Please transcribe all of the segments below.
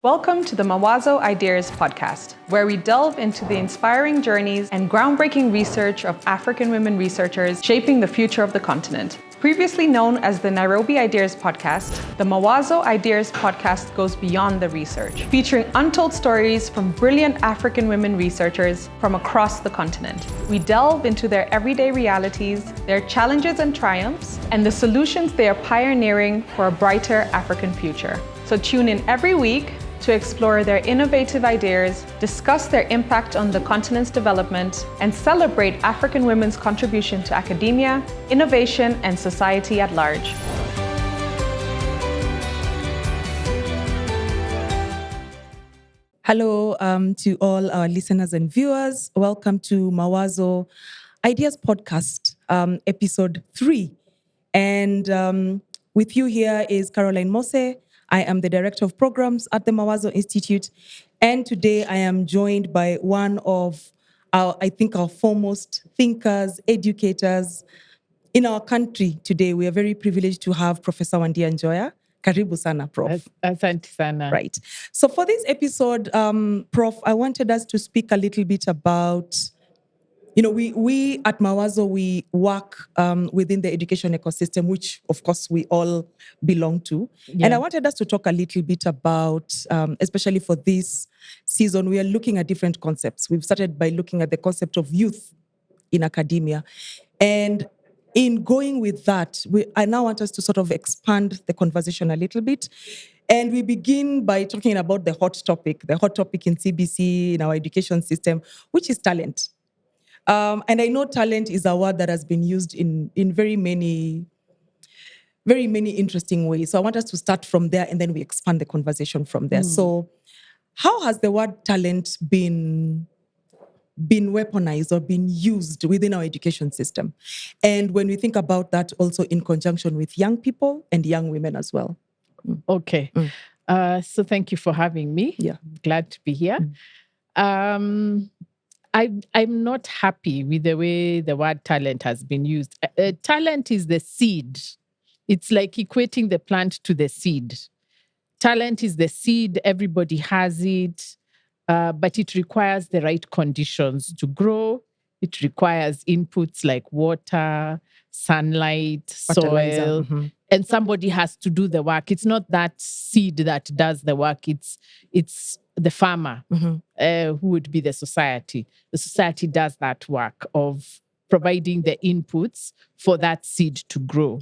Welcome to the Mawazo Ideas podcast, where we delve into the inspiring journeys and groundbreaking research of African women researchers shaping the future of the continent. Previously known as the Nairobi Ideas podcast, the Mawazo Ideas podcast goes beyond the research, featuring untold stories from brilliant African women researchers from across the continent. We delve into their everyday realities, their challenges and triumphs, and the solutions they are pioneering for a brighter African future. So tune in every week to explore their innovative ideas, discuss their impact on the continent's development, and celebrate African women's contribution to academia, innovation, and society at large. Hello to all our listeners and viewers. Welcome to Mawazo Ideas Podcast, episode 3. And with you here is Caroline Mose. I am the Director of Programs at the Mawazo Institute. And today I am joined by one of our foremost thinkers, educators in our country today. We are very privileged to have Professor Wandia Njoya. Karibu sana, Prof. Asante sana. Right. So for this episode, Prof, I wanted us to speak a little bit about, we at Mawazo, we work within the education ecosystem, which of course we all belong to. Yeah. And I wanted us to talk a little bit about, especially for this season, we are looking at different concepts. We've started by looking at the concept of youth in academia. And in going with that, I now want us to sort of expand the conversation a little bit. And we begin by talking about the hot topic in CBC, in our education system, which is talent. And I know talent is a word that has been used in very many interesting ways. So I want us to start from there and then we expand the conversation from there. So how has the word talent been weaponized or been used within our education system? And when we think about that also in conjunction with young people and young women as well. Okay. So thank you for having me. Yeah. Glad to be here. I'm not happy with the way the word talent has been used. Talent is the seed. It's like equating the plant to the seed. Talent is the seed. Everybody has it, but it requires the right conditions to grow. It requires inputs like water, sunlight, soil, and somebody has to do the work. It's not that seed that does the work. It's the farmer, who would be the society. The society does that work of providing the inputs for that seed to grow.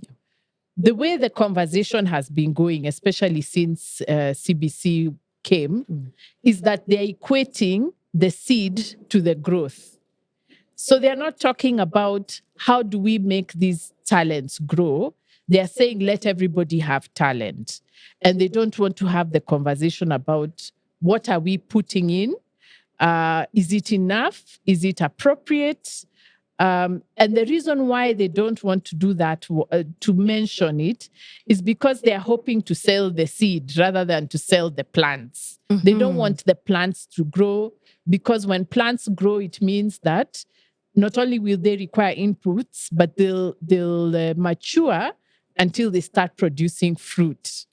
The way the conversation has been going, especially since CBC came, is that they're equating the seed to the growth. So they're not talking about how do we make these talents grow. They're saying let everybody have talent. And they don't want to have the conversation about what are we putting in? Is it enough? Is it appropriate? And the reason why they don't want to do that, to mention it, is because they are hoping to sell the seed rather than to sell the plants. They don't want the plants to grow, because when plants grow, it means that not only will they require inputs, but they'll mature until they start producing fruit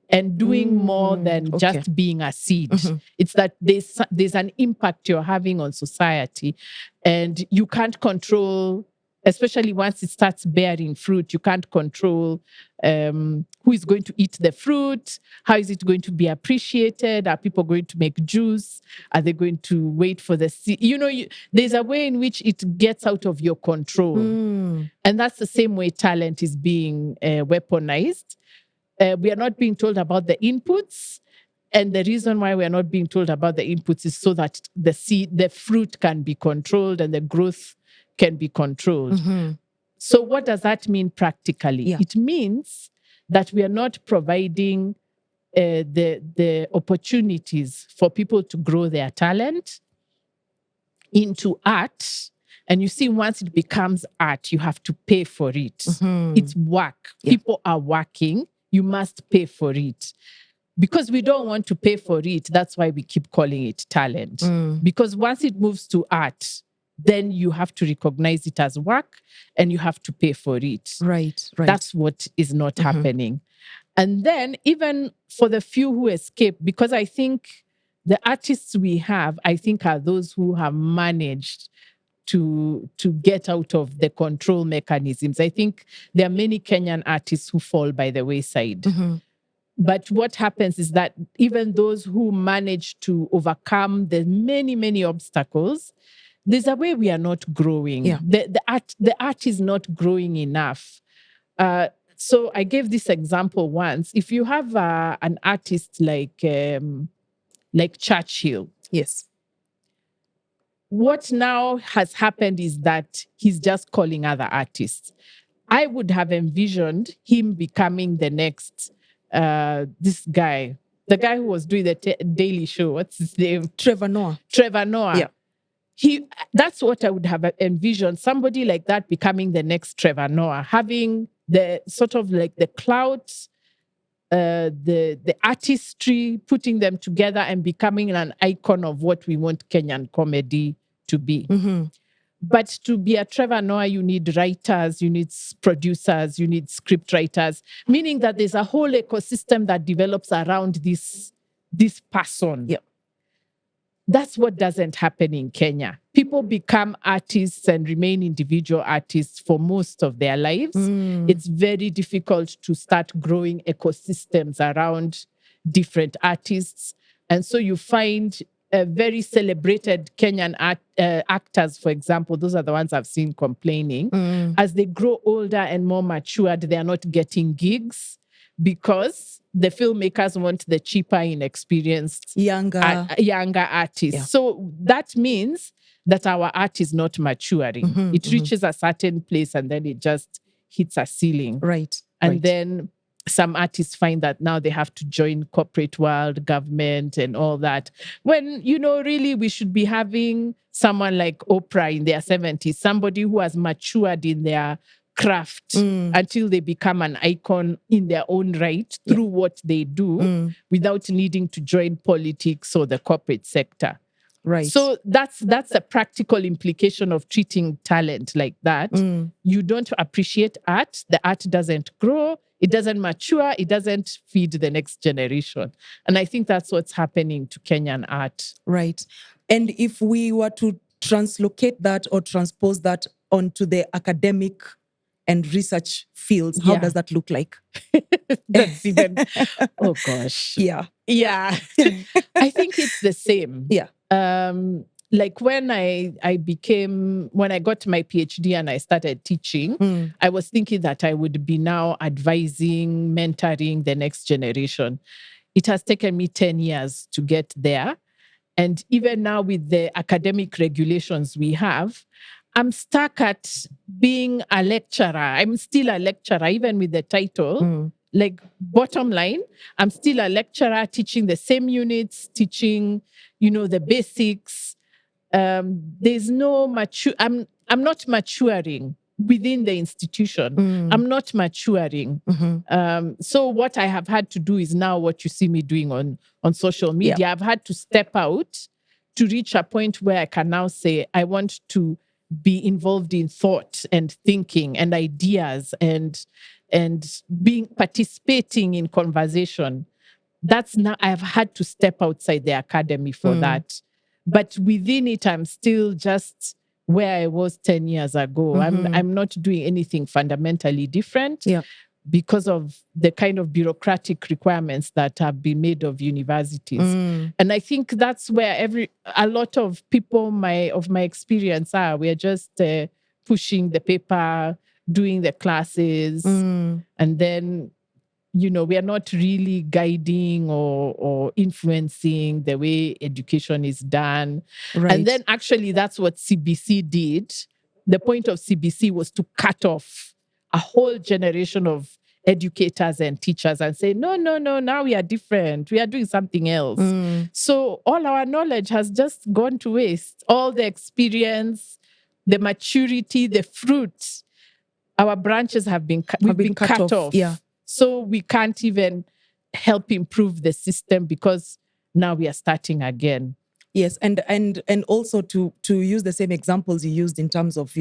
and doing more than just being a seed. It's that there's an impact you're having on society, and you can't control, especially once it starts bearing fruit, you can't control who is going to eat the fruit, how is it going to be appreciated, are people going to make juice, are they going to wait for the seed? There's a way in which it gets out of your control. And that's the same way talent is being weaponized. We are not being told about the inputs. And the reason why we are not being told about the inputs is so that the fruit can be controlled and the growth can be controlled. So what does that mean practically? Yeah. It means that we are not providing the opportunities for people to grow their talent into art. And you see, once it becomes art, you have to pay for it. It's work. Yeah. People are working. You must pay for it. Because we don't want to pay for it, that's why we keep calling it talent. Because once it moves to art, then you have to recognize it as work and you have to pay for it. Right. That's what is not happening. And then even for the few who escape, because I think the artists we have, I think, are those who have managed to get out of the control mechanisms. I think there are many Kenyan artists who fall by the wayside. But what happens is that even those who manage to overcome the many, many obstacles, there's a way we are not growing. Yeah. The art is not growing enough. So I gave this example once. If you have an artist like Churchill, Yes. what now has happened is that he's just calling other artists. I would have envisioned him becoming the next, this guy, the guy who was doing the Daily Show. What's his name? Trevor Noah. Trevor Noah. Yeah. That's what I would have envisioned. Somebody like that becoming the next Trevor Noah, having the sort of like the clout, the artistry, putting them together and becoming an icon of what we want Kenyan comedy to be. But to be a Trevor Noah, you need writers, you need producers, you need script writers, meaning that there's a whole ecosystem that develops around this person. Yeah. That's what doesn't happen in Kenya. People become artists and remain individual artists for most of their lives. It's very difficult to start growing ecosystems around different artists. And so you find very celebrated Kenyan actors, for example, those are the ones I've seen complaining. As they grow older and more matured, they are not getting gigs because the filmmakers want the cheaper, inexperienced, younger artists. Yeah. So that means that our art is not maturing. It reaches a certain place and then it just hits a ceiling. Right. And then some artists find that now they have to join corporate world, government, and all that. When, really we should be having someone like Oprah in their 70s, somebody who has matured in their craft until they become an icon in their own right through what they do without needing to join politics or the corporate sector. Right. So that's a practical implication of treating talent like that. You don't appreciate art. The art doesn't grow. It doesn't mature. It doesn't feed the next generation. And I think that's what's happening to Kenyan art. Right. And if we were to translocate that or transpose that onto the academic and research fields, how does that look like? That's even, oh gosh. Yeah. I think it's the same. Yeah. Like when I got my PhD and I started teaching, I was thinking that I would be now advising, mentoring the next generation. It has taken me 10 years to get there. And even now with the academic regulations we have, I'm stuck at being a lecturer. I'm still a lecturer, even with the title. Like, bottom line, I'm still a lecturer teaching the same units, teaching, the basics. There's no I'm not maturing within the institution. I'm not maturing. So what I have had to do is now what you see me doing on social media. Yeah. I've had to step out to reach a point where I can now say, I want to be involved in thought and thinking and ideas and participating in conversation. That's now, I've had to step outside the academy for that. But within it, I'm still just where I was 10 years ago. I'm not doing anything fundamentally different because of the kind of bureaucratic requirements that have been made of universities. And I think that's where a lot of people of my experience are. We're just pushing the paper, doing the classes, and then we are not really guiding or influencing the way education is done. Right. And then actually that's what CBC did. The point of CBC was to cut off a whole generation of educators and teachers and say, no, now we are different. We are doing something else. So all our knowledge has just gone to waste. All the experience, the maturity, the fruit, our branches have been cut off. Yeah. So we can't even help improve the system because now we are starting again. Yes, and also to use the same examples you used in terms of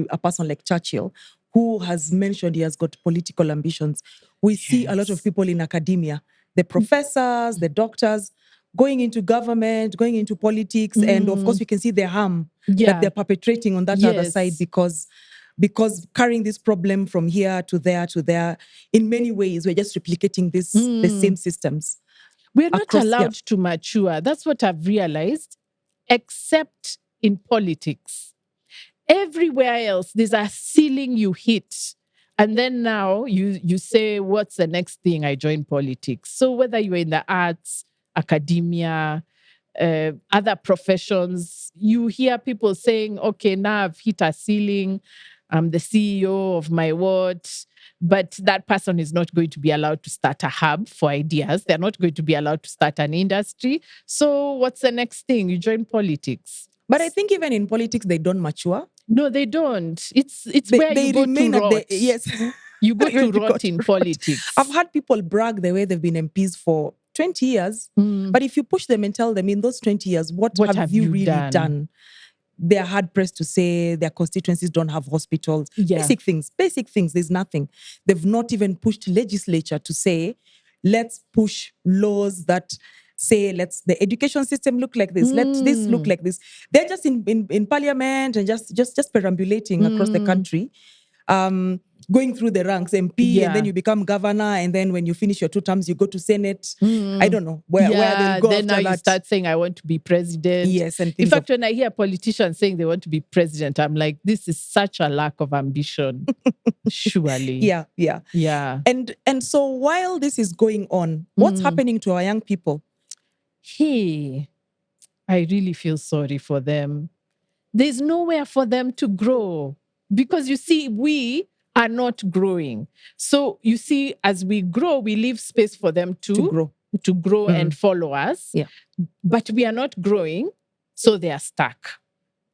a person like Churchill, who has mentioned he has got political ambitions. We see a lot of people in academia, the professors, the doctors, going into government, going into politics, and of course we can see the harm that they're perpetrating on that other side because carrying this problem from here to there, in many ways, we're just replicating the same systems. We're not allowed to mature. That's what I've realized, except in politics. Everywhere else, there's a ceiling you hit. And then now you say, what's the next thing? I join politics. So whether you're in the arts, academia, other professions, you hear people saying, okay, now I've hit a ceiling. I'm the CEO of my ward, but that person is not going to be allowed to start a hub for ideas. They're not going to be allowed to start an industry. So what's the next thing? You join politics. But I think even in politics, they don't mature. No, they don't. It's where you go to rot. Yes. You go to rot in politics. I've had people brag the way they've been MPs for 20 years. But if you push them and tell them in those 20 years, what have you really done? They're hard pressed to say their constituencies don't have hospitals. Basic things. There's nothing. They've not even pushed legislature to say, let's push laws that say, the education system look like this. Let this look like this. They're just in parliament and just perambulating across the country. Going through the ranks, MP, and then you become governor, and then when you finish your 2 terms, you go to Senate. I don't know where they'll go then after now that. You start saying, I want to be president. Yes, and in fact, when I hear politicians saying they want to be president, I'm like, this is such a lack of ambition. Surely. Yeah. And so while this is going on, what's happening to our young people? I really feel sorry for them. There's nowhere for them to grow. Because you see, we are not growing. So you see, as we grow, we leave space for them to grow and follow us. Yeah. But we are not growing, so they are stuck.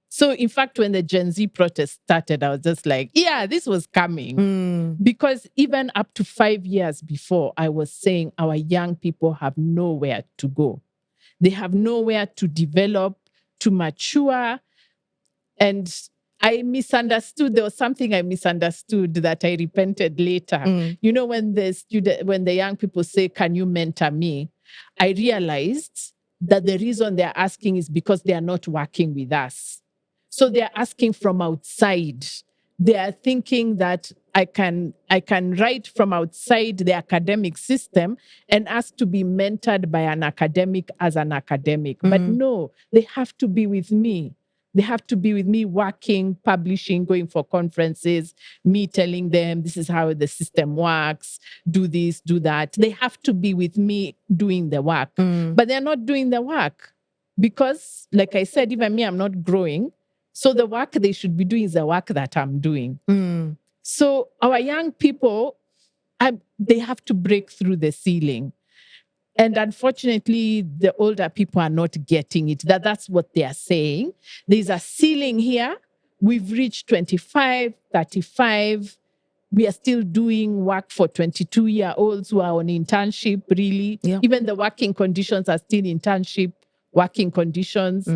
So in fact, when the Gen Z protest started, I was just like, yeah, this was coming. Because even up to 5 years before, I was saying our young people have nowhere to go. They have nowhere to develop, to mature. And I misunderstood. There was something I misunderstood that I repented later. You know, when the young people say, "Can you mentor me?" I realized that the reason they're asking is because they are not working with us. So they're asking from outside. They are thinking that I can write from outside the academic system and ask to be mentored by an academic as an academic. But no, they have to be with me. They have to be with me working, publishing, going for conferences, me telling them this is how the system works, do this, do that. They have to be with me doing the work. But they're not doing the work because, like I said, even me, I'm not growing. So the work they should be doing is the work that I'm doing. So our young people, they have to break through the ceiling. And unfortunately, the older people are not getting it. That's what they are saying. There's a ceiling here. We've reached 25, 35. We are still doing work for 22-year-olds who are on internship, really. Yeah. Even the working conditions are still internship working conditions.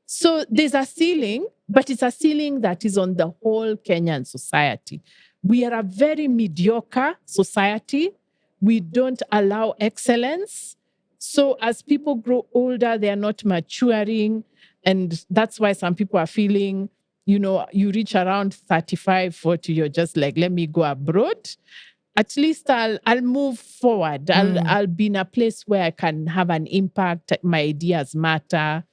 So there's a ceiling, but it's a ceiling that is on the whole Kenyan society. We are a very mediocre society. We don't allow excellence. So as people grow older, they are not maturing. And that's why some people are feeling, you reach around 35, 40, you're just like, let me go abroad. At least I'll move forward. I'll be in a place where I can have an impact. My ideas matter.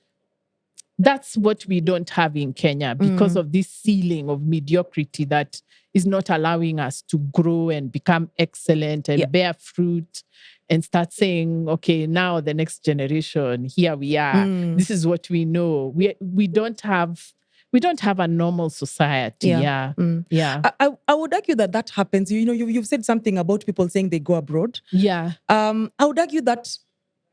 That's what we don't have in Kenya because of this ceiling of mediocrity that is not allowing us to grow and become excellent and bear fruit and start saying, okay, now the next generation, here we are. This is what we know. We don't have a normal society. Yeah. I would argue that happens. You've said something about people saying they go abroad. Yeah. I would argue that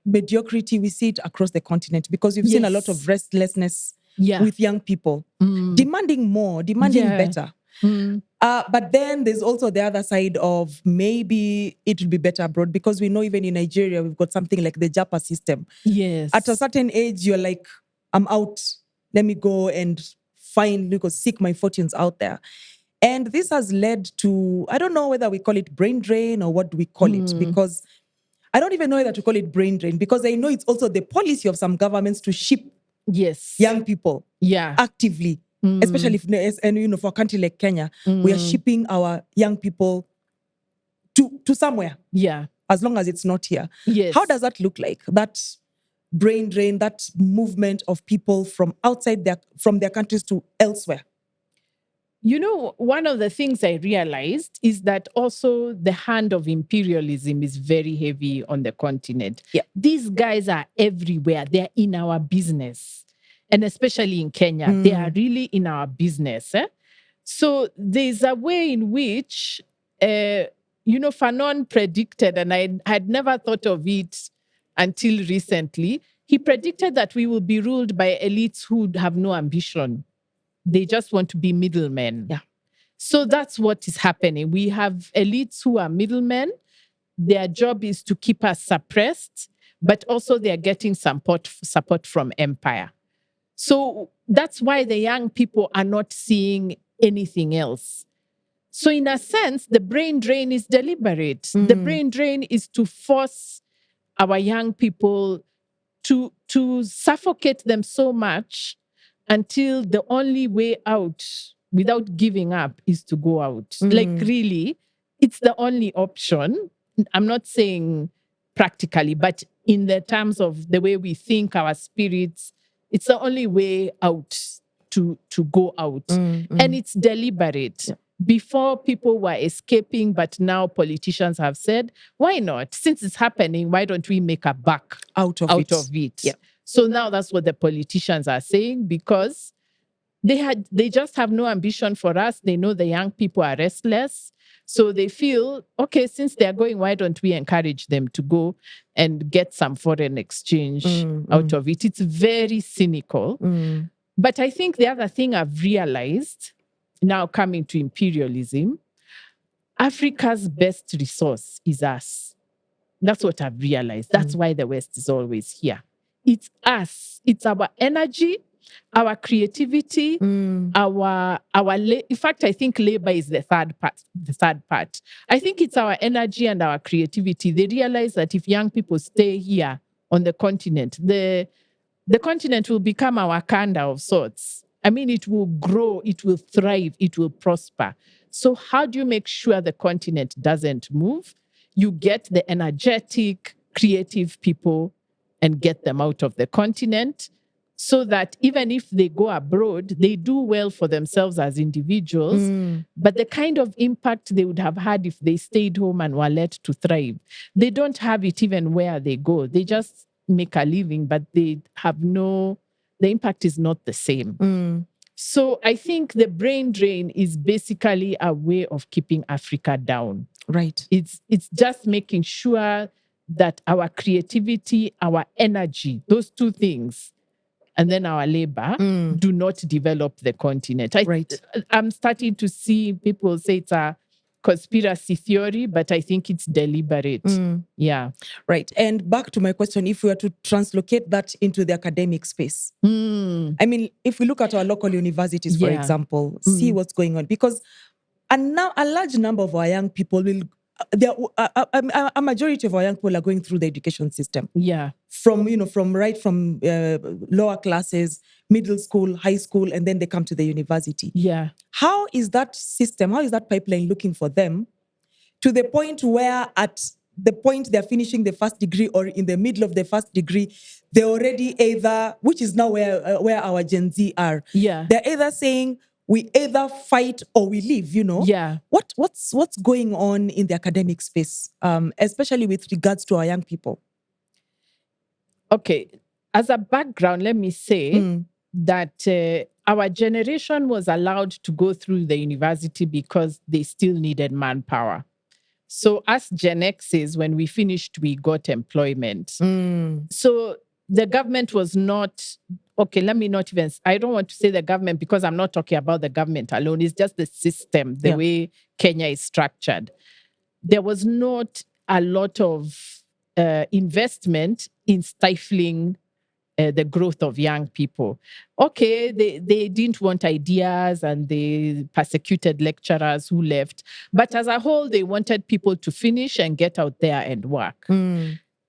mediocrity, we see it across the continent because we've seen a lot of restlessness with young people, demanding more, demanding better. But then there's also the other side of maybe it would be better abroad because we know even in Nigeria, we've got something like the JAPA system. Yes. At a certain age, you're like, I'm out. Let me go and seek my fortunes out there. And this has led to, I don't know whether we call it brain drain or what do we call it, because I don't even know whether to call it brain drain, because I know it's also the policy of some governments to ship Yes. young people actively, especially if, and for a country like Kenya, we are shipping our young people to somewhere. Yeah. As long as it's not here. Yes. How does that look like? That brain drain, that movement of people from outside from their countries to elsewhere? One of the things I realized is that also the hand of imperialism is very heavy on the continent. Yeah. These guys are everywhere. They're in our business. And especially in Kenya, they are really in our business. So there's a way in which, Fanon predicted, and I had never thought of it until recently, he predicted that we will be ruled by elites who have no ambition. They just want to be middlemen. Yeah. So that's what is happening. We have elites who are middlemen. Their job is to keep us suppressed, but also they are getting support from empire. So that's why the young people are not seeing anything else. So in a sense, the brain drain is deliberate. The brain drain is to force our young people to suffocate them so much until the only way out without giving up is to go out. Like really, it's the only option. I'm not saying practically, but in the terms of the way we think, our spirits, it's the only way out to go out. And it's deliberate. Yeah. Before people were escaping, but now politicians have said, why not? Since it's happening, why don't we make a buck out of it? Yeah. So now that's what the politicians are saying, because they just have no ambition for us. They know the young people are restless. So they feel, okay, since they're going, why don't we encourage them to go and get some foreign exchange out of it? It's very cynical. But I think the other thing I've realized now coming to imperialism, Africa's best resource is us. That's what I've realized. That's why the West is always here. It's us. It's our energy, our creativity, in fact, I think labor is the third part. I think it's our energy and our creativity. They realize that if young people stay here on the continent, the continent will become our Wakanda of sorts. I mean, it will grow, it will thrive, it will prosper. So how do you make sure the continent doesn't move? You get the energetic, creative people and get them out of the continent so that even if they go abroad, they do well for themselves as individuals, but the kind of impact they would have had if they stayed home and were let to thrive, they don't have it even where they go. They just make a living, but they have the impact is not the same. So I think the brain drain is basically a way of keeping Africa down. Right. It's just making sure that our creativity, our energy, those two things, and then our labor do not develop the continent. I'm starting to see people say it's a conspiracy theory, but I think it's deliberate. Yeah. Right. And back to my question, if we were to translocate that into the academic space, I mean, if we look at our local universities, for example, see what's going on, because a large number of our young people a majority of our young people are going through the education system. Yeah. From lower classes, middle school, high school, and then they come to the university. Yeah. How is that system, how is that pipeline looking for them to the point where at the point they're finishing the first degree or in the middle of the first degree, they're already either, which is now where our Gen Z are. Yeah. They're either saying, we either fight or we leave, Yeah. What's going on in the academic space, especially with regards to our young people? Okay. As a background, let me say that our generation was allowed to go through the university because they still needed manpower. So us Gen X's, when we finished, we got employment. So the government was not, okay, let me not even, I don't want to say the government because I'm not talking about the government alone. It's just the system, the way Kenya is structured. There was not a lot of investment in stifling the growth of young people. Okay, they didn't want ideas and they persecuted lecturers who left. But as a whole, they wanted people to finish and get out there and work.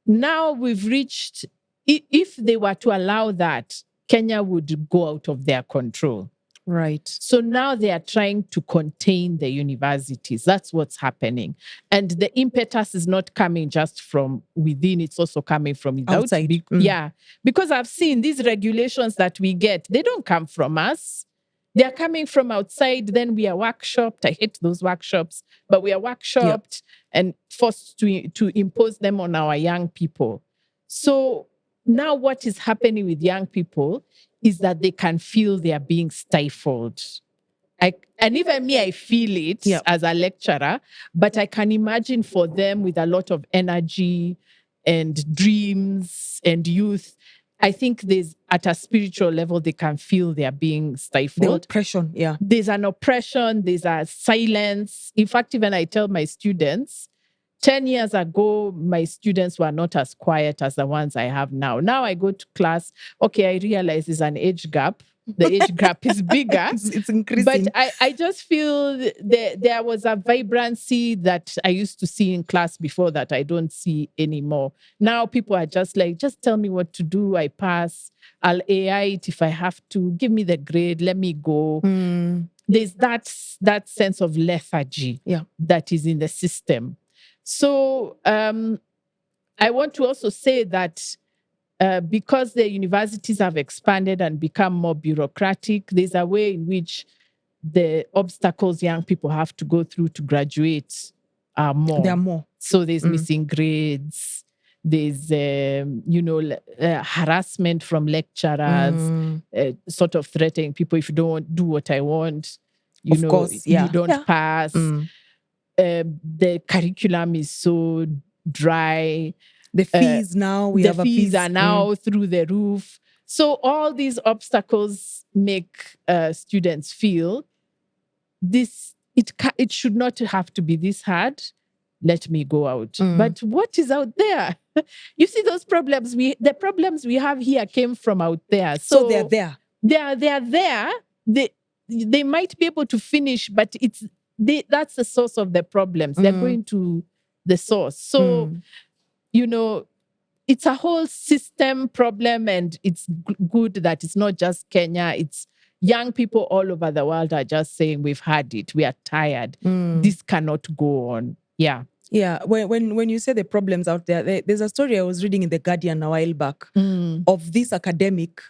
Now we've reached, if they were to allow that, Kenya would go out of their control. Right. So now they are trying to contain the universities. That's what's happening. And the impetus is not coming just from within, it's also coming from without. Outside. Yeah. Because I've seen these regulations that we get, they don't come from us. They're coming from outside. Then we are workshopped. I hate those workshops, but we are workshopped and forced to impose them on our young people. So now what is happening with young people is that they can feel they are being stifled. And even me, I feel it as a lecturer, but I can imagine for them with a lot of energy and dreams and youth, I think there's, at a spiritual level, they can feel they are being stifled. The oppression, There's an oppression, there's a silence. In fact, even I tell my students, 10 years ago, my students were not as quiet as the ones I have now. Now I go to class, okay, I realize there's an age gap. The age gap is bigger. It's increasing. But I just feel there was a vibrancy that I used to see in class before that I don't see anymore. Now people are just like, just tell me what to do. I pass. I'll AI it if I have to. Give me the grade. Let me go. There's that sense of lethargy that is in the system. So I want to also say that because the universities have expanded and become more bureaucratic, there's a way in which the obstacles young people have to go through to graduate are more. There are more. So there's missing grades. There's, harassment from lecturers, sort of threatening people, if you don't do what I want, you don't pass. The curriculum is so dry. The fees now, the fees are now through the roof. So all these obstacles make students feel this. It should not have to be this hard. Let me go out. But what is out there? You see those problems. The problems we have here came from out there. So they're there. They are there. They might be able to finish, but that's the source of the problems. They're going to the source. So, it's a whole system problem, and it's good that it's not just Kenya. It's young people all over the world are just saying, we've had it. We are tired. This cannot go on. Yeah. Yeah. When you say the problems out there, there's a story I was reading in The Guardian a while back of this academic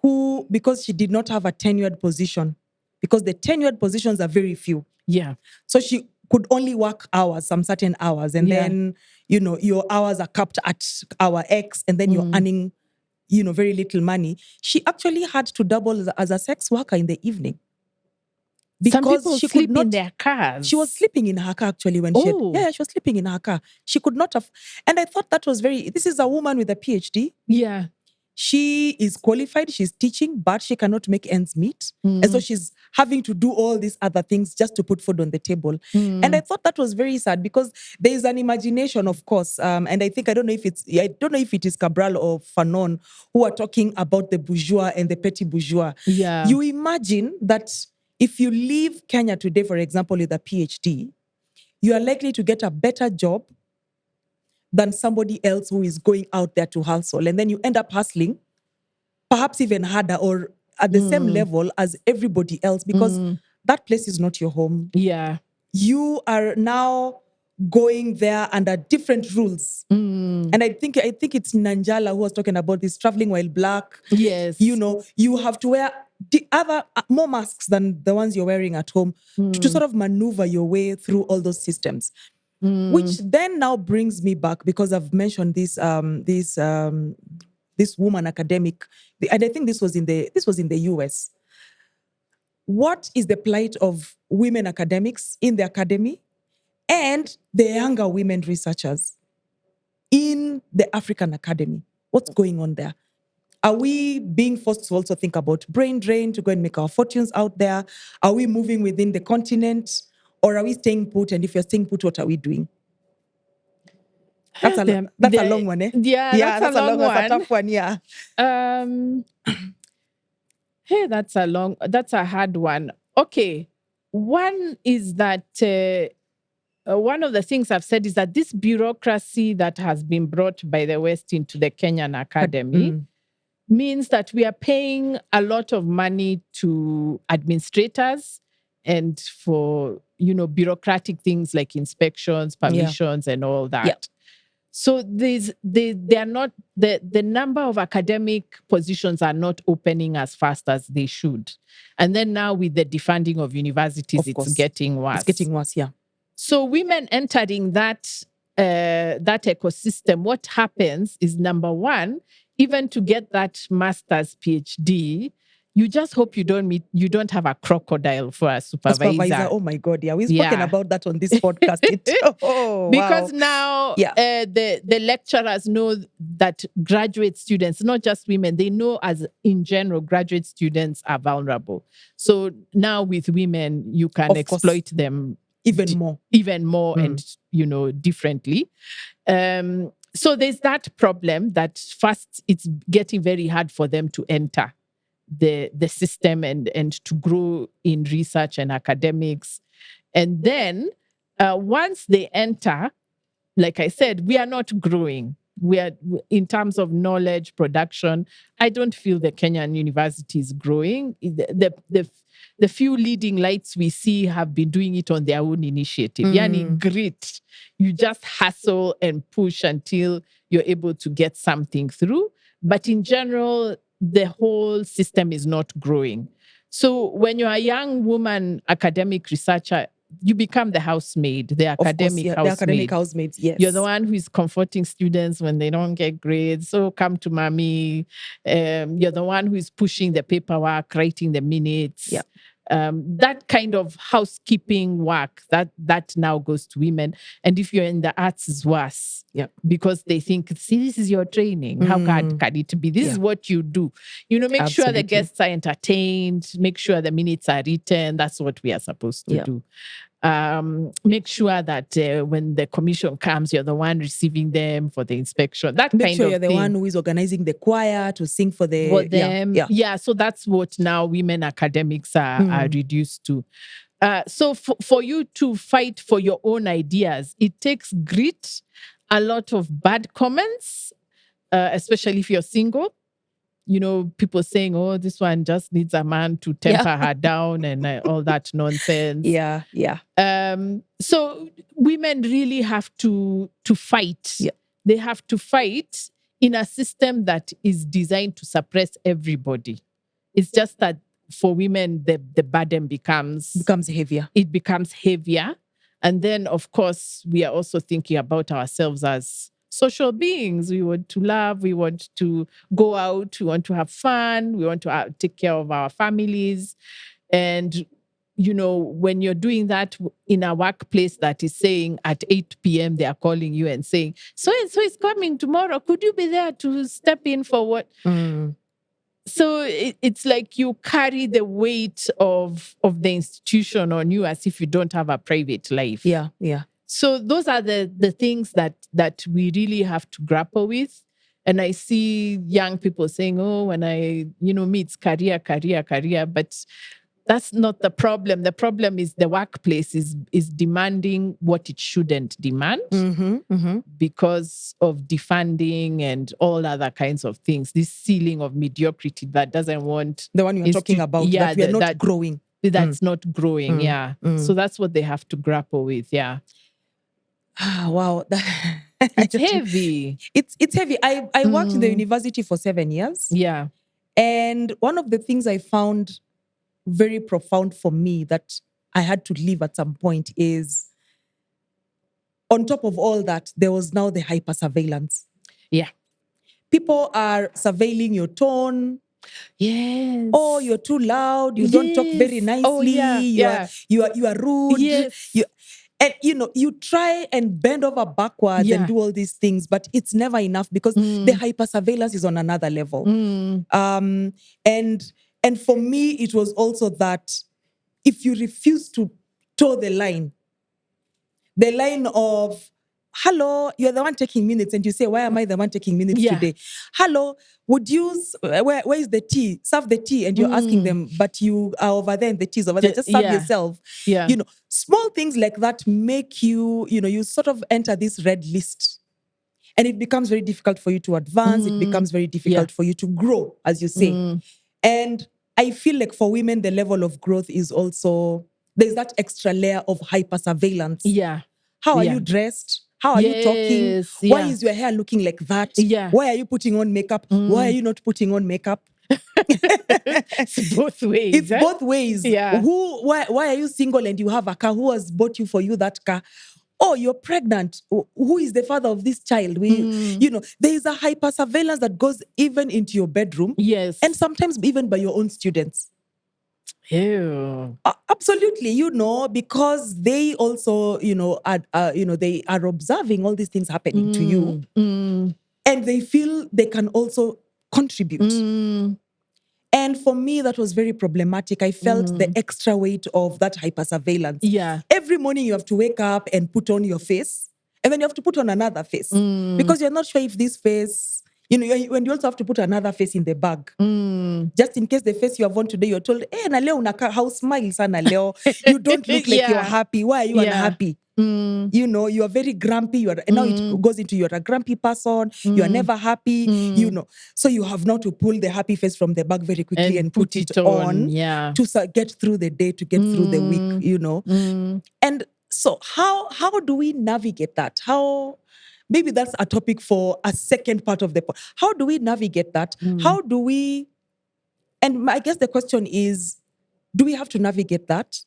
who, because she did not have a tenured position, because the tenured positions are very few. Yeah. So she could only work hours, some certain hours. And then, your hours are capped at hour X, and then you're earning, very little money. She actually had to double as a sex worker in the evening. Because some people she sleep in their cars. She was sleeping in her car actually when she was sleeping in her car. She could not have. And I thought that was this is a woman with a PhD. Yeah. She is qualified, she's teaching, but she cannot make ends meet. And so she's having to do all these other things just to put food on the table. And I thought that was very sad because there is an imagination, of course. And I don't know if it is Cabral or Fanon who are talking about the bourgeois and the petit bourgeois. Yeah. You imagine that if you leave Kenya today, for example, with a PhD, you are likely to get a better job than somebody else who is going out there to hustle. And then you end up hustling, perhaps even harder or at the same level as everybody else, because that place is not your home. Yeah. You are now going there under different rules. And I think it's Nanjala who was talking about this, traveling while black. Yes. You have to wear the other more masks than the ones you're wearing at home to sort of maneuver your way through all those systems. Which then now brings me back, because I've mentioned this woman academic, and I think this was in the US. What is the plight of women academics in the academy and the younger women researchers in the African academy? What's going on there? Are we being forced to also think about brain drain to go and make our fortunes out there? Are we moving within the continent? Or are we staying put? And if you're staying put, what are we doing? That's a long one, eh? Yeah, that's a long one. That's a tough one, yeah. Hey, that's a hard one. Okay. One is that one of the things I've said is that this bureaucracy that has been brought by the West into the Kenyan academy means that we are paying a lot of money to administrators and for, bureaucratic things like inspections, permissions, and all that. Yeah. So they are not, the number of academic positions are not opening as fast as they should. And then now with the defunding of universities, it's getting worse. It's getting worse, yeah. So women entering that ecosystem, what happens is, number one, even to get that master's PhD, you just hope you don't have a crocodile for a supervisor. Oh my God, yeah. We've spoken about that on this podcast. Because now the lecturers know that graduate students, not just women, they know as in general, graduate students are vulnerable. So now with women, you can exploit them even more and, differently. So there's that problem that first it's getting very hard for them to enter the system and to grow in research and academics. And then once they enter, like I said, we are not growing. We are, in terms of knowledge production, I don't feel the Kenyan university is growing. The few leading lights we see have been doing it on their own initiative. Yani grit. You just hustle and push until you're able to get something through. But in general, the whole system is not growing. So when you're a young woman academic researcher, you become the housemaid, the academic housemaid. The academic housemaid, yes. You're the one who is comforting students when they don't get grades. So come to mommy. You're the one who is pushing the paperwork, writing the minutes. Yeah. That kind of housekeeping work that now goes to women. And if you're in the arts, is worse. Yeah. Because they think, see, this is your training. How can it be? This is what you do. Make sure the guests are entertained, make sure the minutes are written. That's what we are supposed to do. Make sure that when the commission comes, you're the one receiving them for the inspection. Make sure you're the one who is organizing the choir to sing for them. Yeah, so that's what now women academics are reduced to. So for you to fight for your own ideas, it takes grit, a lot of bad comments, especially if you're single. People saying, oh, this one just needs a man to temper her down and all that nonsense. Yeah. So women really have to fight. Yeah. They have to fight in a system that is designed to suppress everybody. It's just that for women, the burden becomes heavier. It becomes heavier. And then, of course, we are also thinking about ourselves as social beings. We want to love, we want to go out, we want to have fun, we want to take care of our families. And, when you're doing that in a workplace that is saying at 8 p.m. they are calling you and saying, so-and-so is coming tomorrow. Could you be there to step in for what? So it's like you carry the weight of the institution on you as if you don't have a private life. Yeah. So those are the things that we really have to grapple with. And I see young people saying, oh, when I, me, it's career. But that's not the problem. The problem is the workplace is demanding what it shouldn't demand because of defunding and all other kinds of things. This ceiling of mediocrity that doesn't want... The one you're talking about, that we are not growing. That's not growing, So that's what they have to grapple with, Wow. It's heavy. It's heavy. I worked in the university for 7 years. Yeah. And one of the things I found very profound for me that I had to leave at some point is, on top of all that, there was now the hyper surveillance. Yeah. People are surveilling your tone. Yes. Oh, you're too loud. You don't talk very nicely. Oh, yeah. You are rude. Yes. And you try and bend over backwards and do all these things, but it's never enough because the hyper surveillance is on another level. And for me, it was also that if you refuse to toe the line of hello, you're the one taking minutes, and you say, why am I the one taking minutes today? Hello, would you, where is the tea? Serve the tea. And you're asking them, but you are over there and the tea's over there. Just serve yourself. Yeah. You know, small things like that make you, you sort of enter this red list. And it becomes very difficult for you to advance. It becomes very difficult for you to grow, as you say. And I feel like for women, the level of growth is also, there's that extra layer of hyper surveillance. Yeah. How are you dressed? How are you talking? Why is your hair looking like that? Why are you putting on makeup? Why are you not putting on makeup? It's both ways. It's both ways. Yeah. Why are you single and you have a car? Who has bought you for you that car? Oh, you're pregnant. Who is the father of this child? There is a hyper surveillance that goes even into your bedroom. Yes. And sometimes even by your own students. Ew. Absolutely, because they also, they are observing all these things happening to you, and they feel they can also contribute. And for me, that was very problematic. I felt the extra weight of that hyper-surveillance. Yeah. Every morning you have to wake up and put on your face, and then you have to put on another face because you're not sure if this face, when you also have to put another face in the bag. Just in case the face you have on today, you're told, na leo unaka, how smile sana leo. You don't look like you're happy. Why are you unhappy? You are very grumpy. Now it goes into you're a grumpy person. You are never happy. So you have now to pull the happy face from the bag very quickly and put it on to get through the day, to get through the week. And so how do we navigate that? Maybe that's a topic for a second part of the podcast. How do we navigate that? How do we? And I guess the question is, do we have to navigate that?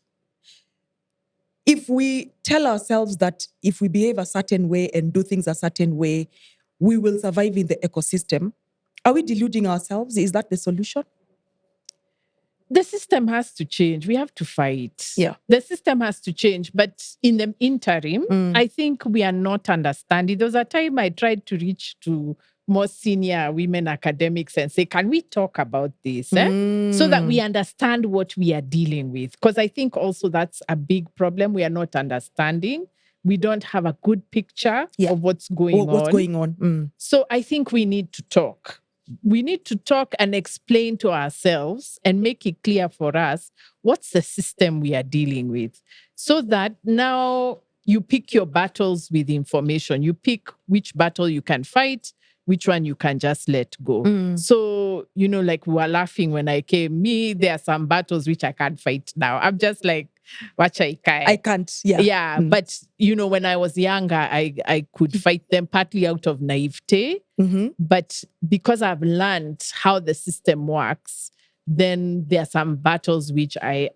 If we tell ourselves that if we behave a certain way and do things a certain way, we will survive in the ecosystem, are we deluding ourselves? Is that the solution? The system has to change. We have to fight. Yeah. The system has to change. But in the interim, I think we are not understanding. There was a time I tried to reach to more senior women academics and say, can we talk about this? So that we understand what we are dealing with. Because I think also that's a big problem. We are not understanding. We don't have a good picture of what's going on. So I think we need to talk. We need to talk and explain to ourselves and make it clear for us what's the system we are dealing with, so that now you pick your battles with information. You pick which battle you can fight, which one you can just let go. So, like we were laughing when I came. There are some battles which I can't fight now. I'm just like, I can't. Yeah. But, when I was younger, I could fight them partly out of naivete. But because I've learned how the system works, then there are some battles which I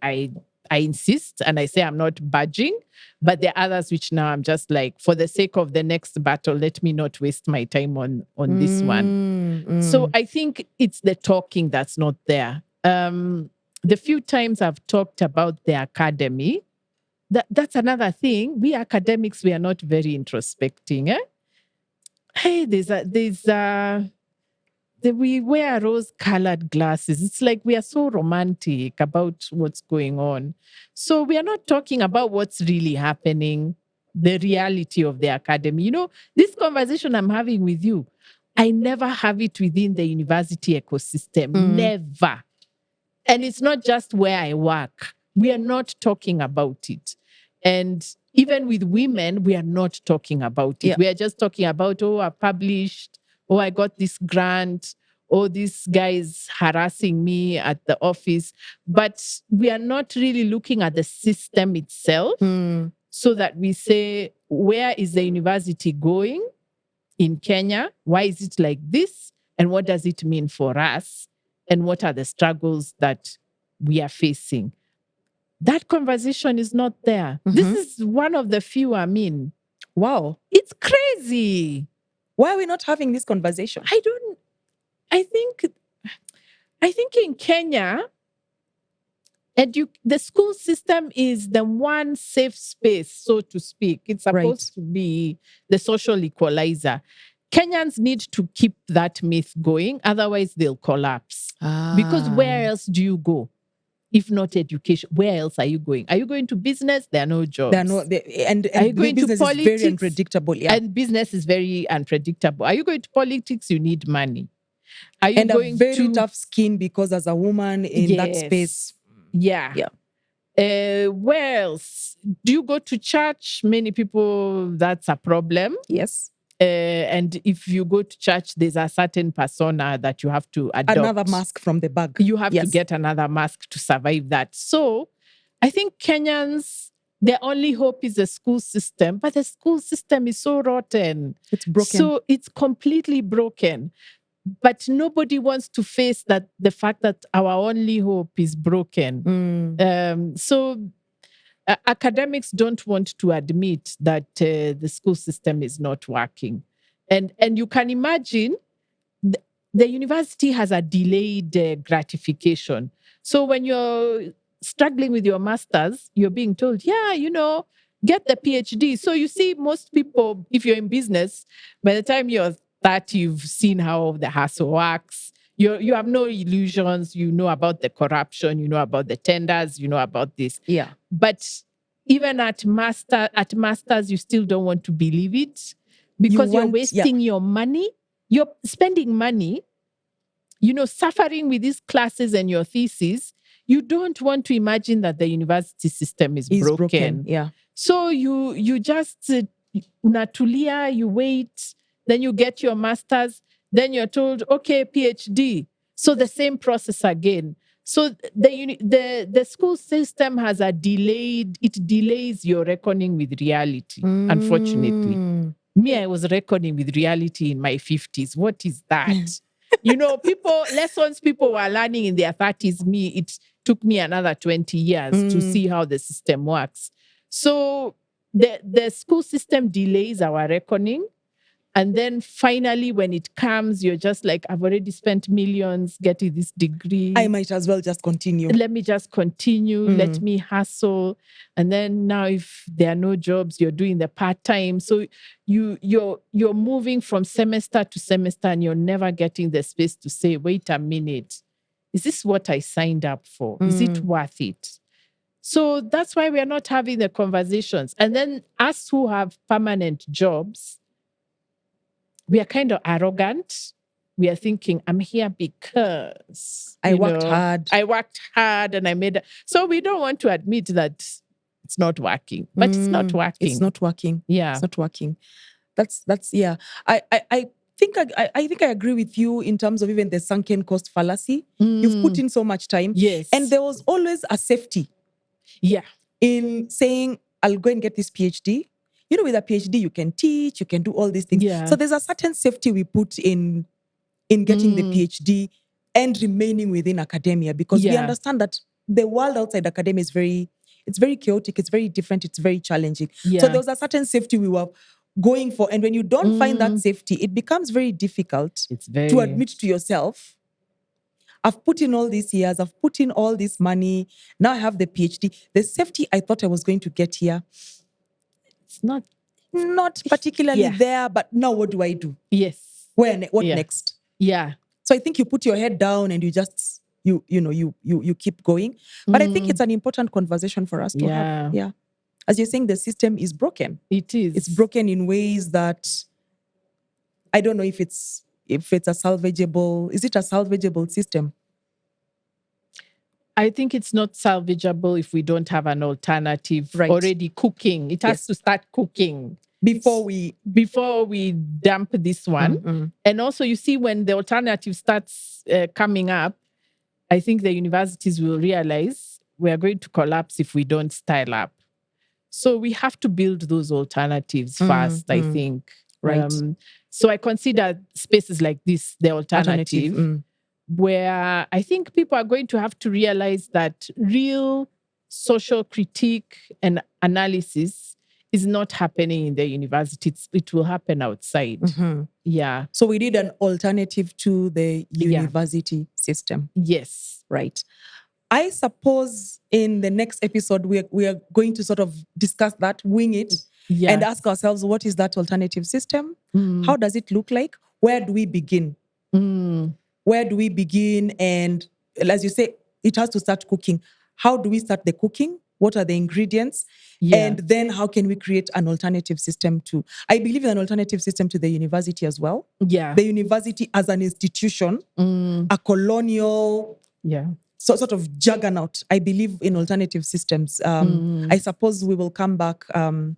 insist and I say I'm not budging. But there are others which now I'm just like, for the sake of the next battle, let me not waste my time on this one. So I think it's the talking that's not there. The few times I've talked about the academy, that's another thing. We academics, we are not very introspecting. Hey, we wear rose-colored glasses. It's like we are so romantic about what's going on. So we are not talking about what's really happening, the reality of the academy. This conversation I'm having with you, I never have it within the university ecosystem. Never. And it's not just where I work. We are not talking about it. And even with women, we are not talking about it. Yeah. We are just talking about, I published, I got this grant, this guy is harassing me at the office. But we are not really looking at the system itself, so that we say, where is the university going in Kenya? Why is it like this? And what does it mean for us? And what are the struggles that we are facing? That conversation is not there. This is one of the few, Wow. It's crazy. Why are we not having this conversation? I think in Kenya, the school system is the one safe space, so to speak. It's supposed to be the social equalizer. Kenyans need to keep that myth going, otherwise they'll collapse. Because where else do you go? If not education, where else are you going? Are you going to business? There are no jobs. There are no, and Are you going to business is very politics? unpredictable. Yeah. And business is very unpredictable. Are you going to politics? You need money. Are you And going a very to tough skin, because as a woman in that Yes. space. Yeah. Where else? Do you go to church? Many people, that's a problem. Yes. And if you go to church, there's a certain persona that you have to adopt. Another mask from the bag. You have Yes. to get another mask to survive that. So I think Kenyans, their only hope is the school system, but the school system is so rotten. It's broken. So it's completely broken. But nobody wants to face that, the fact that our only hope is broken. So academics don't want to admit that the school system is not working. And you can imagine the university has a delayed gratification. So when you're struggling with your master's, you're being told, yeah, get the PhD. So you see, most people, if you're in business, by the time you're 30, you've seen how the hustle works. You have no illusions. You know about the corruption. You know about the tenders. You know about this. Yeah. But even at masters, you still don't want to believe it, because you're wasting your money. You're spending money, suffering with these classes and your thesis. You don't want to imagine that the university system is broken. Yeah. So you just unatulia, you wait, then you get your master's, then you're told, okay, PhD. So the same process again. So the school system has it delays your reckoning with reality, unfortunately. Me, I was reckoning with reality in my 50s. What is that? Lessons people were learning in their 30s. It took me another 20 years to see how the system works. So the school system delays our reckoning. And then finally, when it comes, you're just like, I've already spent millions getting this degree. I might as well just continue. Let me just continue. Let me hustle. And then now, if there are no jobs, you're doing the part-time. So you're moving from semester to semester, and you're never getting the space to say, wait a minute, is this what I signed up for? Is it worth it? So that's why we are not having the conversations. And then us who have permanent jobs, we are kind of arrogant. We are thinking, I'm here because I worked hard. I worked hard and I made it. So we don't want to admit that it's not working, but it's not working. It's not working. Yeah. It's not working. That's yeah. I think I agree with you in terms of even the sunken cost fallacy. You've put in so much time. Yes. And there was always a safety. Yeah. In saying, I'll go and get this PhD. With a PhD, you can teach, you can do all these things. Yeah. So there's a certain safety we put in getting the PhD and remaining within academia, because we understand that the world outside academia is very chaotic, it's very different, it's very challenging. Yeah. So there was a certain safety we were going for. And when you don't find that safety, it becomes very difficult to admit to yourself, I've put in all these years, I've put in all this money, now I have the PhD. The safety I thought I was going to get here, it's not particularly there, but now what do I do? Yes. What next? Yeah. So I think you put your head down and you just you keep going. But I think it's an important conversation for us to have. Yeah. As you're saying, the system is broken. It is. It's broken in ways that I don't know if it's a salvageable. Is it a salvageable system? I think it's not salvageable if we don't have an alternative already cooking. It has to start cooking before we dump this one. And also, you see, when the alternative starts coming up, I think the universities will realize we are going to collapse if we don't style up. So we have to build those alternatives first, I think. Right. So I consider spaces like this the alternative. Where I think people are going to have to realize that real social critique and analysis is not happening in the university. It will happen outside. Yeah. So we need an alternative to the university system. Yes. Right. I suppose in the next episode, we are going to sort of discuss that, wing it, and ask ourselves, what is that alternative system? How does it look like? Where do we begin? Where do we begin? And as you say, it has to start cooking. how do we start the cooking? What are the ingredients? Yeah. And then how can we create an alternative system to, I believe in an alternative system to the university as well. Yeah. The university as an institution, a colonial, sort of juggernaut. I believe in alternative systems. I suppose we will come back to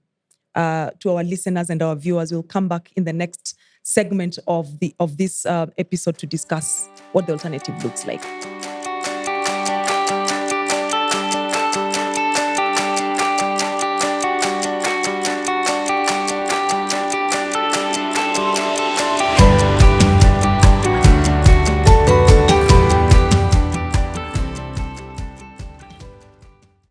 our listeners and our viewers. We'll come back in the next segment of this episode to discuss what the alternative looks like.